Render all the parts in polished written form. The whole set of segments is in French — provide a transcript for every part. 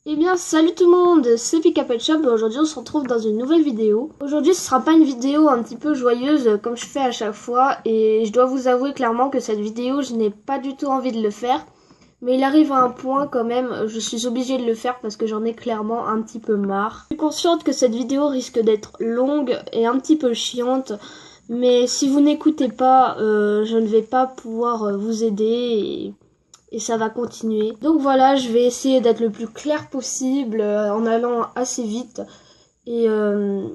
Eh bien, salut tout le monde, c'est Pika Pet Shop et aujourd'hui on se retrouve dans une nouvelle vidéo. Aujourd'hui ce sera pas une vidéo un petit peu joyeuse comme je fais à chaque fois et je dois vous avouer clairement que cette vidéo je n'ai pas du tout envie de le faire. Mais il arrive à un point quand même, je suis obligée de le faire parce que j'en ai clairement un petit peu marre. Je suis consciente que cette vidéo risque d'être longue et un petit peu chiante. Mais si vous n'écoutez pas, je ne vais pas pouvoir vous aider et ça va continuer. Donc voilà, je vais essayer d'être le plus clair possible en allant assez vite. Et, euh,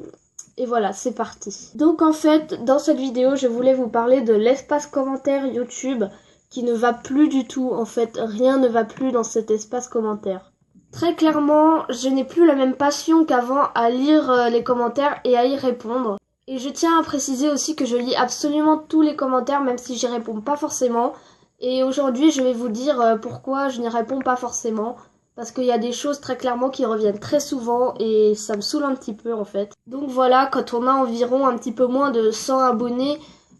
et voilà, c'est parti. Donc en fait, dans cette vidéo, je voulais vous parler de l'espace commentaire YouTube qui ne va plus du tout. En fait, rien ne va plus dans cet espace commentaire. Très clairement, je n'ai plus la même passion qu'avant à lire les commentaires et à y répondre. Et je tiens à préciser aussi que je lis absolument tous les commentaires, même si j'y réponds pas forcément. Et aujourd'hui, je vais vous dire pourquoi je n'y réponds pas forcément. Parce qu'il y a des choses très clairement qui reviennent très souvent et ça me saoule un petit peu en fait. Donc voilà, quand on a environ un petit peu moins de 100 abonnés,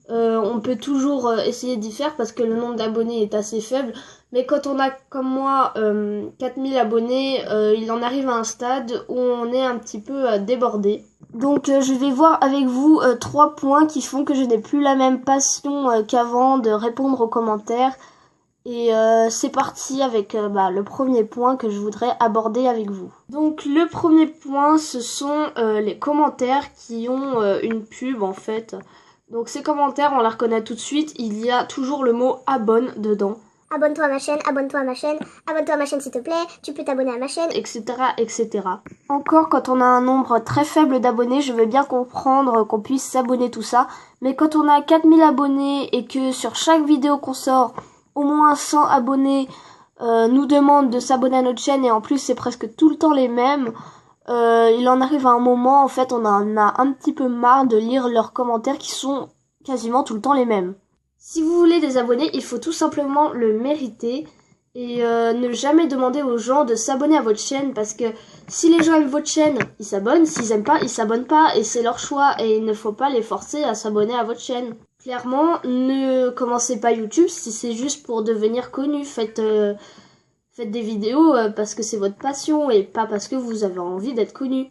on peut toujours essayer d'y faire parce que le nombre d'abonnés est assez faible. Mais quand on a comme moi 4000 abonnés, il en arrive à un stade où on est un petit peu débordé. Donc je vais voir avec vous 3 points qui font que je n'ai plus la même passion qu'avant de répondre aux commentaires. Et c'est parti avec le premier point que je voudrais aborder avec vous. Donc le premier point, ce sont les commentaires qui ont une pub en fait. Donc ces commentaires, on la reconnaît tout de suite, il y a toujours le mot abonne dedans. Abonne-toi à ma chaîne, abonne-toi à ma chaîne, abonne-toi à ma chaîne s'il te plaît, tu peux t'abonner à ma chaîne, etc., etc. Encore quand on a un nombre très faible d'abonnés, je veux bien comprendre qu'on puisse s'abonner tout ça. Mais quand on a 4000 abonnés et que sur chaque vidéo qu'on sort, au moins 100 abonnés nous demandent de s'abonner à notre chaîne et en plus c'est presque tout le temps les mêmes, il en arrive à un moment, en fait, on en a un petit peu marre de lire leurs commentaires qui sont quasiment tout le temps les mêmes. Si vous voulez des abonnés, il faut tout simplement le mériter et ne jamais demander aux gens de s'abonner à votre chaîne parce que si les gens aiment votre chaîne, ils s'abonnent, s'ils aiment pas, ils s'abonnent pas et c'est leur choix et il ne faut pas les forcer à s'abonner à votre chaîne. Clairement, ne commencez pas YouTube si c'est juste pour devenir connu. Faites des vidéos parce que c'est votre passion et pas parce que vous avez envie d'être connu.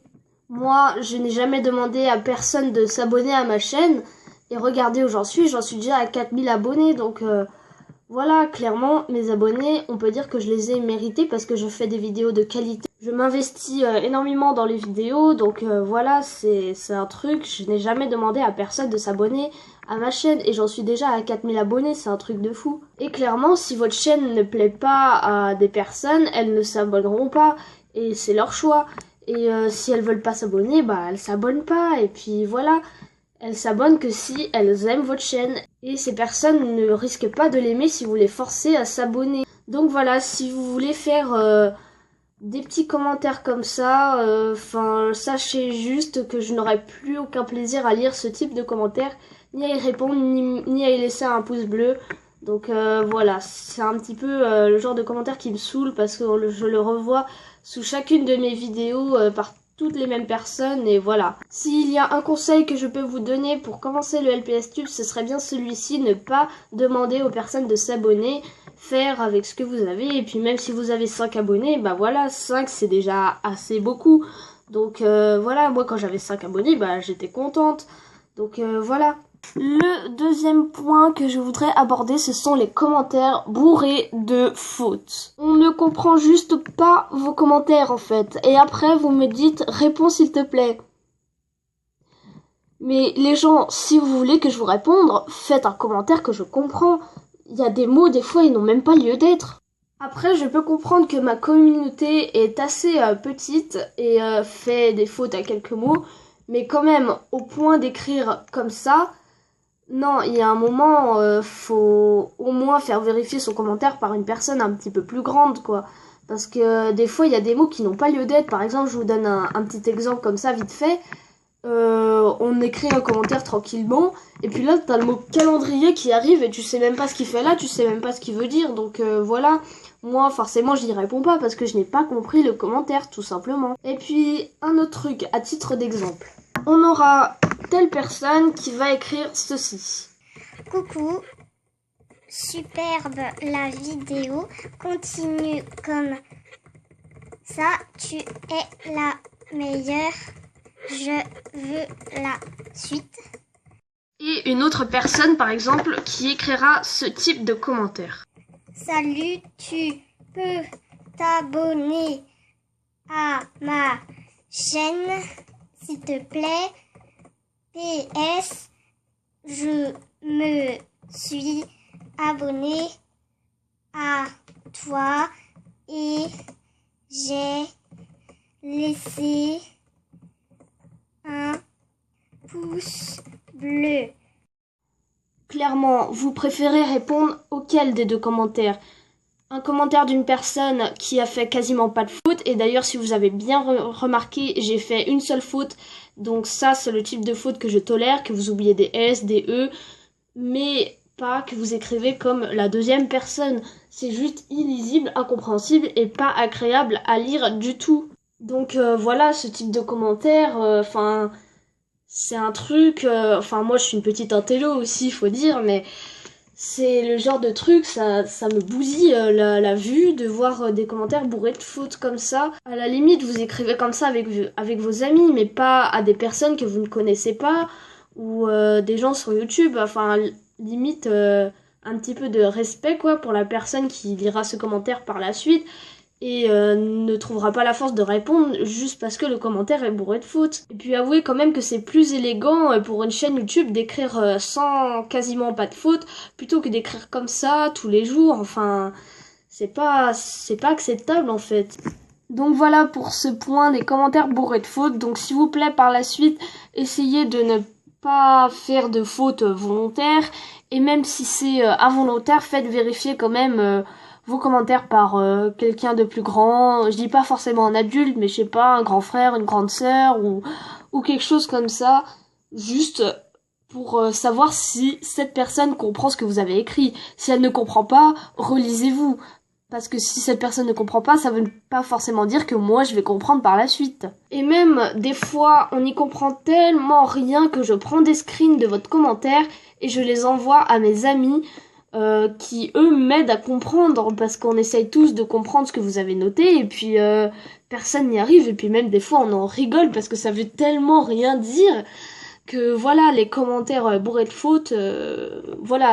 Moi, je n'ai jamais demandé à personne de s'abonner à ma chaîne. Et regardez où j'en suis déjà à 4000 abonnés. Donc voilà, clairement, mes abonnés, on peut dire que je les ai mérités parce que je fais des vidéos de qualité. Je m'investis énormément dans les vidéos, donc voilà, c'est un truc. Je n'ai jamais demandé à personne de s'abonner à ma chaîne et j'en suis déjà à 4000 abonnés, c'est un truc de fou. Et clairement, si votre chaîne ne plaît pas à des personnes, elles ne s'abonneront pas et c'est leur choix. Et si elles veulent pas s'abonner, elles s'abonnent pas et puis voilà. Elles s'abonnent que si elles aiment votre chaîne. Et ces personnes ne risquent pas de l'aimer si vous les forcez à s'abonner. Donc voilà, si vous voulez faire des petits commentaires comme ça, sachez juste que je n'aurai plus aucun plaisir à lire ce type de commentaires, ni à y répondre, ni à y laisser un pouce bleu. Donc voilà, c'est un petit peu le genre de commentaire qui me saoule parce que je le revois sous chacune de mes vidéos par toutes les mêmes personnes et voilà. S'il y a un conseil que je peux vous donner pour commencer le LPS Tube, ce serait bien celui-ci, ne pas demander aux personnes de s'abonner, faire avec ce que vous avez et puis même si vous avez 5 abonnés, voilà, 5 c'est déjà assez beaucoup. Donc voilà, moi quand j'avais 5 abonnés, j'étais contente. Donc voilà. Le deuxième point que je voudrais aborder, ce sont les commentaires bourrés de fautes. On ne comprend juste pas vos commentaires en fait. Et après, vous me dites, réponds s'il te plaît. Mais les gens, si vous voulez que je vous réponde, faites un commentaire que je comprends. Il y a des mots, des fois, ils n'ont même pas lieu d'être. Après, je peux comprendre que ma communauté est assez petite et fait des fautes à quelques mots. Mais quand même, au point d'écrire comme ça... Non, il y a un moment, faut au moins faire vérifier son commentaire par une personne un petit peu plus grande, quoi. Parce que des fois, il y a des mots qui n'ont pas lieu d'être. Par exemple, je vous donne un petit exemple comme ça, vite fait. On écrit un commentaire tranquillement, et puis là, t'as le mot calendrier qui arrive, et tu sais même pas ce qu'il fait là, tu sais même pas ce qu'il veut dire. Donc voilà, moi, forcément, je n'y réponds pas parce que je n'ai pas compris le commentaire, tout simplement. Et puis, un autre truc, à titre d'exemple. On aura telle personne qui va écrire ceci. coucou, superbe la vidéo, continue comme Ça, tu es la meilleure. Je veux la suite. Et une autre personne, par exemple, qui écrira ce type de commentaire. Salut, tu peux t'abonner à ma chaîne, s'il te plaît. PS, je me suis abonné à toi et j'ai laissé un pouce bleu. Clairement, vous préférez répondre auquel des deux commentaires? Un commentaire d'une personne qui a fait quasiment pas de faute, et d'ailleurs si vous avez bien remarqué, j'ai fait une seule faute, donc ça c'est le type de faute que je tolère, que vous oubliez des S, des E, mais pas que vous écrivez comme la deuxième personne. C'est juste illisible, incompréhensible et pas agréable à lire du tout. Donc voilà, ce type de commentaire, c'est un truc, moi je suis une petite intello aussi, faut dire, mais c'est le genre de truc, ça me bousille la vue de voir des commentaires bourrés de fautes comme ça. À la limite, vous écrivez comme ça avec vos amis, mais pas à des personnes que vous ne connaissez pas, ou des gens sur YouTube, limite un petit peu de respect quoi pour la personne qui lira ce commentaire par la suite. Et ne trouvera pas la force de répondre juste parce que le commentaire est bourré de fautes. Et puis avouez quand même que c'est plus élégant pour une chaîne YouTube d'écrire sans quasiment pas de fautes plutôt que d'écrire comme ça tous les jours. Enfin, c'est pas acceptable en fait. Donc voilà pour ce point des commentaires bourrés de fautes. Donc s'il vous plaît par la suite, essayez de ne pas faire de fautes volontaires. Et même si c'est involontaire, faites vérifier quand même vos commentaires par quelqu'un de plus grand. Je dis pas forcément un adulte, mais je sais pas, un grand frère, une grande sœur ou quelque chose comme ça. Juste pour savoir si cette personne comprend ce que vous avez écrit. Si elle ne comprend pas, relisez-vous. Parce que si cette personne ne comprend pas, ça veut pas forcément dire que moi je vais comprendre par la suite. Et même, des fois, on y comprend tellement rien que je prends des screens de votre commentaire et je les envoie à mes amis qui, eux, m'aident à comprendre parce qu'on essaye tous de comprendre ce que vous avez noté et puis personne n'y arrive et puis même des fois on en rigole parce que ça veut tellement rien dire que voilà, les commentaires bourrés de fautes,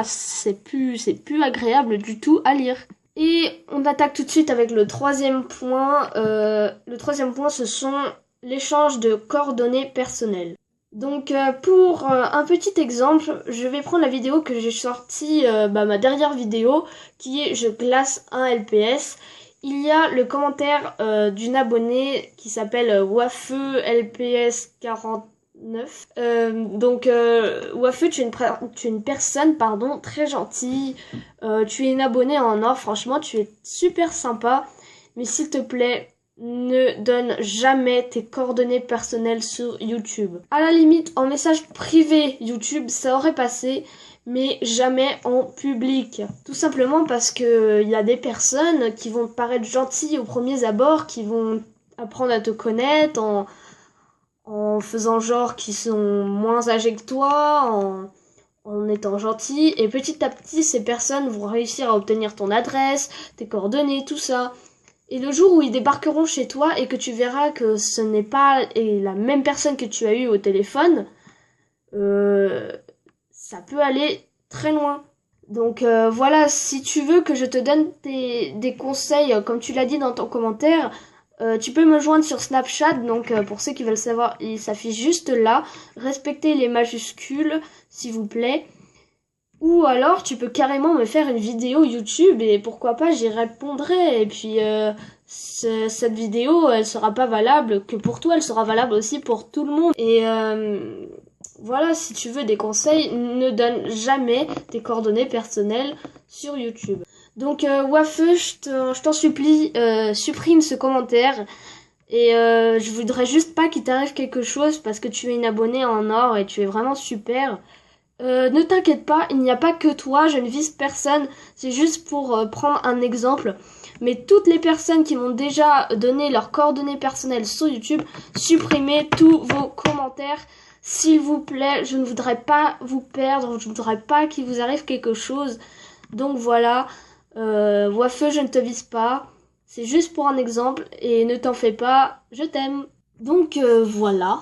c'est plus agréable du tout à lire. Et on attaque tout de suite avec le troisième point. Le troisième point, ce sont l'échange de coordonnées personnelles. Donc pour un petit exemple, je vais prendre la vidéo que j'ai sortie, ma dernière vidéo, qui est je classe un LPS. Il y a le commentaire d'une abonnée qui s'appelle Wafeu LPS 49. Wafeu, tu es une personne très gentille. Tu es une abonnée en or, franchement, tu es super sympa. Mais s'il te plaît, ne donne jamais tes coordonnées personnelles sur YouTube. À la limite, en message privé YouTube, ça aurait passé, mais jamais en public. Tout simplement parce que il y a des personnes qui vont te paraître gentilles aux premiers abords, qui vont apprendre à te connaître en faisant genre qu'ils sont moins âgés que toi, en étant gentils. Et petit à petit, ces personnes vont réussir à obtenir ton adresse, tes coordonnées, tout ça. Et le jour où ils débarqueront chez toi et que tu verras que ce n'est pas la même personne que tu as eue au téléphone, ça peut aller très loin. Donc voilà, si tu veux que je te donne des conseils, comme tu l'as dit dans ton commentaire, tu peux me joindre sur Snapchat. Donc pour ceux qui veulent savoir, il s'affiche juste là. Respectez les majuscules, s'il vous plaît. Ou alors tu peux carrément me faire une vidéo YouTube et pourquoi pas j'y répondrai. Et puis cette vidéo elle sera pas valable que pour toi, elle sera valable aussi pour tout le monde. Et voilà, si tu veux des conseils, ne donne jamais tes coordonnées personnelles sur YouTube. Donc Wafeu, je t'en supplie, supprime ce commentaire. Et je voudrais juste pas qu'il t'arrive quelque chose parce que tu es une abonnée en or et tu es vraiment super. Ne t'inquiète pas, il n'y a pas que toi, je ne vise personne, c'est juste pour prendre un exemple. Mais toutes les personnes qui m'ont déjà donné leurs coordonnées personnelles sur YouTube, supprimez tous vos commentaires, s'il vous plaît. Je ne voudrais pas vous perdre, je ne voudrais pas qu'il vous arrive quelque chose. Donc voilà, Wafeu, je ne te vise pas. C'est juste pour un exemple et ne t'en fais pas, je t'aime. Donc voilà.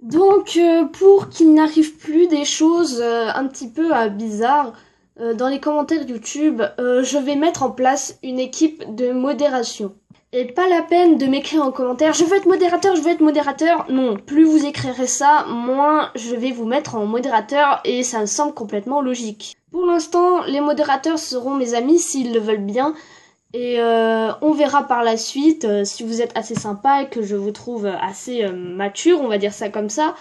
Donc pour qu'il n'arrive plus des choses un petit peu bizarres dans les commentaires YouTube, je vais mettre en place une équipe de modération. Et pas la peine de m'écrire en commentaire « Je veux être modérateur, je veux être modérateur ». Non, plus vous écrirez ça, moins je vais vous mettre en modérateur et ça me semble complètement logique. Pour l'instant, les modérateurs seront mes amis s'ils le veulent bien. Et on verra par la suite, si vous êtes assez sympa et que je vous trouve assez mature, on va dire ça comme ça,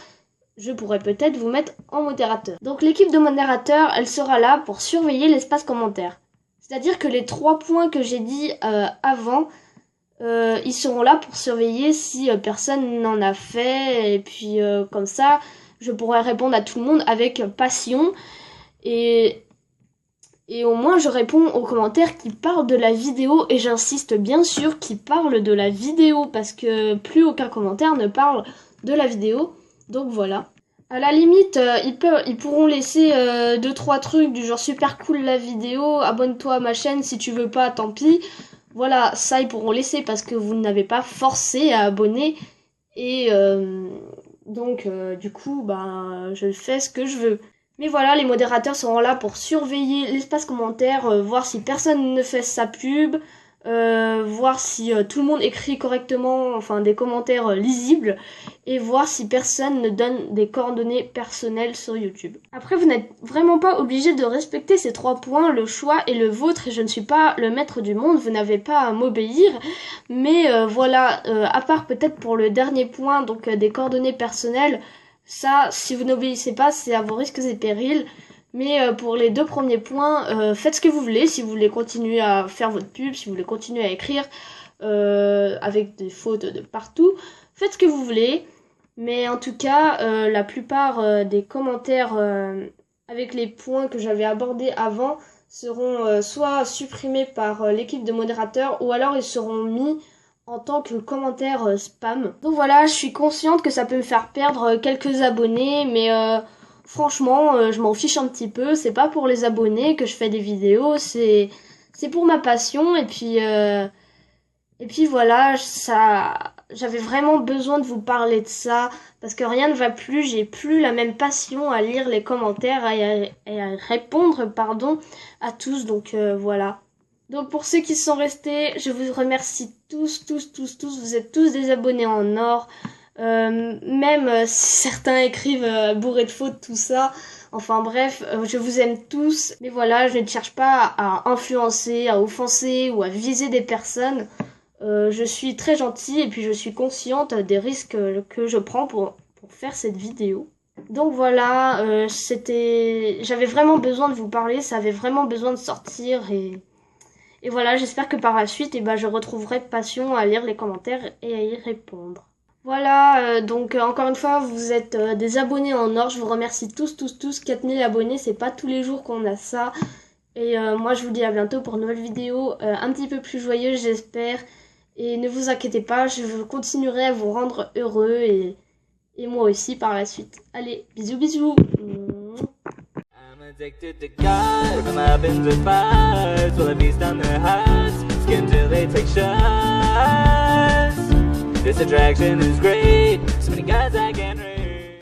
je pourrais peut-être vous mettre en modérateur. Donc l'équipe de modérateurs, elle sera là pour surveiller l'espace commentaire. C'est-à-dire que les 3 points que j'ai dit avant, ils seront là pour surveiller si personne n'en a fait. Et puis comme ça, je pourrais répondre à tout le monde avec passion. Et au moins, je réponds aux commentaires qui parlent de la vidéo. Et j'insiste bien sûr qui parlent de la vidéo. Parce que plus aucun commentaire ne parle de la vidéo. Donc voilà. À la limite, ils pourront laisser 2-3 trucs du genre super cool la vidéo. Abonne-toi à ma chaîne si tu veux pas, tant pis. Voilà, ça ils pourront laisser parce que vous n'avez pas forcé à abonner. Et donc du coup, je fais ce que je veux. Mais voilà, les modérateurs seront là pour surveiller l'espace commentaire, voir si personne ne fait sa pub, voir si tout le monde écrit correctement, enfin des commentaires lisibles, et voir si personne ne donne des coordonnées personnelles sur YouTube. Après, vous n'êtes vraiment pas obligé de respecter ces 3 points, le choix est le vôtre, et je ne suis pas le maître du monde, vous n'avez pas à m'obéir, mais voilà, à part peut-être pour le dernier point, donc des coordonnées personnelles, ça, si vous n'obéissez pas, c'est à vos risques et périls. Mais pour les 2 premiers points, faites ce que vous voulez. Si vous voulez continuer à faire votre pub, si vous voulez continuer à écrire avec des fautes de partout, faites ce que vous voulez. Mais en tout cas, la plupart des commentaires avec les points que j'avais abordés avant seront soit supprimés par l'équipe de modérateurs ou alors ils seront mis en tant que commentaire spam. Donc voilà, je suis consciente que ça peut me faire perdre quelques abonnés, mais franchement, je m'en fiche un petit peu. C'est pas pour les abonnés que je fais des vidéos, c'est pour ma passion. Et puis voilà, j'avais vraiment besoin de vous parler de ça parce que rien ne va plus. J'ai plus la même passion à lire les commentaires et à répondre, à tous. Donc voilà. Donc pour ceux qui sont restés, je vous remercie tous. Vous êtes tous des abonnés en or. Même si certains écrivent bourré de fautes, tout ça. Enfin bref, je vous aime tous. Mais voilà, je ne cherche pas à influencer, à offenser ou à viser des personnes. Je suis très gentille et puis je suis consciente des risques que je prends pour faire cette vidéo. Donc voilà, j'avais vraiment besoin de vous parler, ça avait vraiment besoin de sortir et voilà, j'espère que par la suite, je retrouverai passion à lire les commentaires et à y répondre. Voilà, donc encore une fois, vous êtes des abonnés en or, je vous remercie tous, 4000 abonnés, c'est pas tous les jours qu'on a ça. Et moi je vous dis à bientôt pour une nouvelle vidéo, un petit peu plus joyeuse j'espère. Et ne vous inquiétez pas, je continuerai à vous rendre heureux et moi aussi par la suite. Allez, bisous. Addicted to guys, I'm having the vibes. Will I beast on their hearts, skin till they take shots. This attraction is great, so many guys I can't